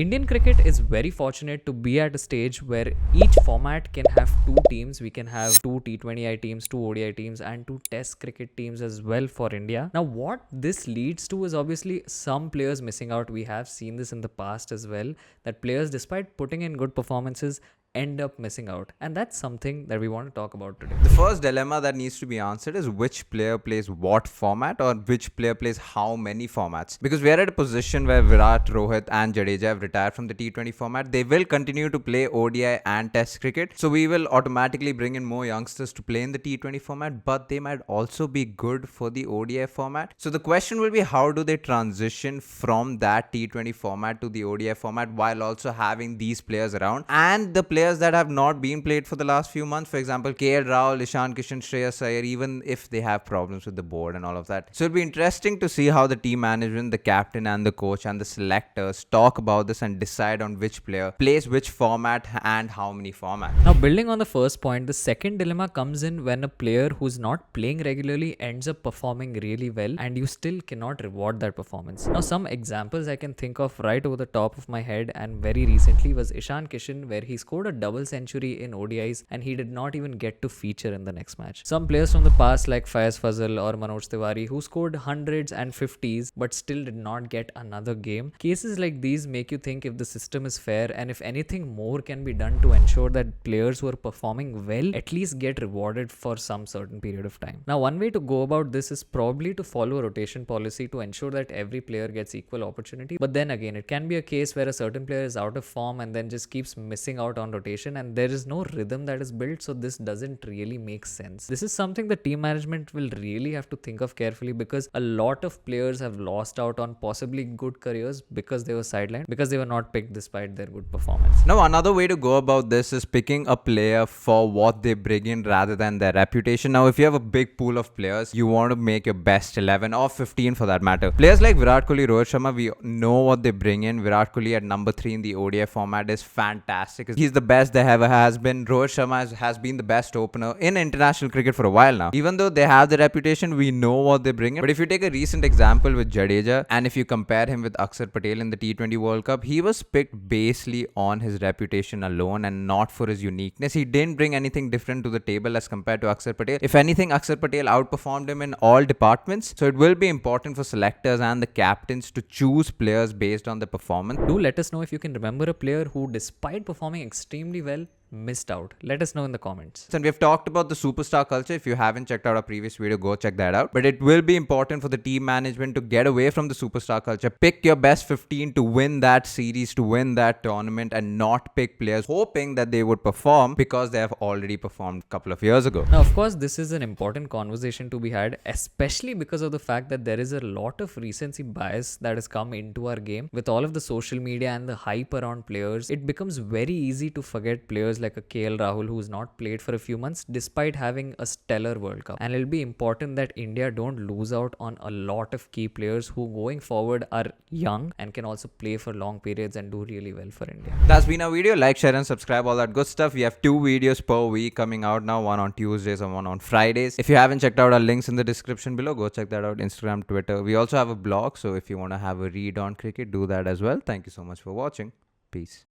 Indian cricket is very fortunate to be at a stage where each format can have two teams. We can have two T20I teams, two ODI teams, and two Test cricket teams as well for India. Now, what this leads to is obviously some players missing out. We have seen this in the past as well, that players, despite putting in good performances, end up missing out, and that's something that we want to talk about today. The first dilemma that needs to be answered is which player plays what format or which player plays how many formats. Because we are at a position where Virat, Rohit and Jadeja have retired from the T20 format. They will continue to play ODI and Test cricket. So we will automatically bring in more youngsters to play in the T20 format, but they might also be good for the ODI format. So the question will be, how do they transition from that T20 format to the ODI format while also having these players around? And the players that have not been played for the last few months, for example, KL Rahul, Ishan Kishan, Shreyas Iyer, even if they have problems with the board and all of that. So it'll be interesting to see how the team management, the captain and the coach and the selectors talk about this and decide on which player plays which format and how many formats. Now, building on the first point, the second dilemma comes in when a player who's not playing regularly ends up performing really well and you still cannot reward that performance. Now, some examples I can think of right over the top of my head and very recently was Ishan Kishan, where he scored a double century in ODIs and he did not even get to feature in the next match. Some players from the past like Faiz Fazal or Manoj Tiwari who scored hundreds and 50s but still did not get another game. Cases like these make you think if the system is fair and if anything more can be done to ensure that players who are performing well at least get rewarded for some certain period of time. Now, one way to go about this is probably to follow a rotation policy to ensure that every player gets equal opportunity. But then again, it can be a case where a certain player is out of form and then just keeps missing out on rotation and there is no rhythm that is built, so this doesn't really make sense. This is something the team management will really have to think of carefully, because a lot of players have lost out on possibly good careers because they were sidelined, because they were not picked despite their good performance. Now, another way to go about this is picking a player for what they bring in rather than their reputation. Now, if you have a big pool of players, you want to make your best 11 or 15 for that matter. Players like Virat Kohli, Rohit Sharma, we know what they bring in. Virat Kohli at number 3 in the ODI format is fantastic. He's the best there ever has been. Rohit Sharma has been the best opener in international cricket for a while now. Even though they have the reputation, we know what they bring in. But if you take a recent example with Jadeja and if you compare him with Akshar Patel in the T20 World Cup, he was picked basically on his reputation alone and not for his uniqueness. He didn't bring anything different to the table as compared to Akshar Patel. If anything, Akshar Patel outperformed him in all departments. So it will be important for selectors and the captains to choose players based on the performance. Do let us know if you can remember a player who, despite performing extremely well, missed out. Let us know in the comments. And we've talked about the superstar culture. If you haven't checked out our previous video, go check that out. But it will be important for the team management to get away from the superstar culture. Pick your best 15 to win that series, to win that tournament, and not pick players hoping that they would perform because they have already performed a couple of years ago. Now, of course, this is an important conversation to be had, especially because of the fact that there is a lot of recency bias that has come into our game. With all of the social media and the hype around players, it becomes very easy to forget players like a KL Rahul who's not played for a few months despite having a stellar World Cup. And it'll be important that India don't lose out on a lot of key players who going forward are young and can also play for long periods and do really well for India. That's been our video. Like, share and subscribe, all that good stuff. We have 2 videos per week coming out now, one on Tuesdays and one on Fridays. If you haven't checked out our links in the description below, go check that out. Instagram, Twitter. We also have a blog, so if you want to have a read on cricket, do that as well. Thank you so much for watching. Peace.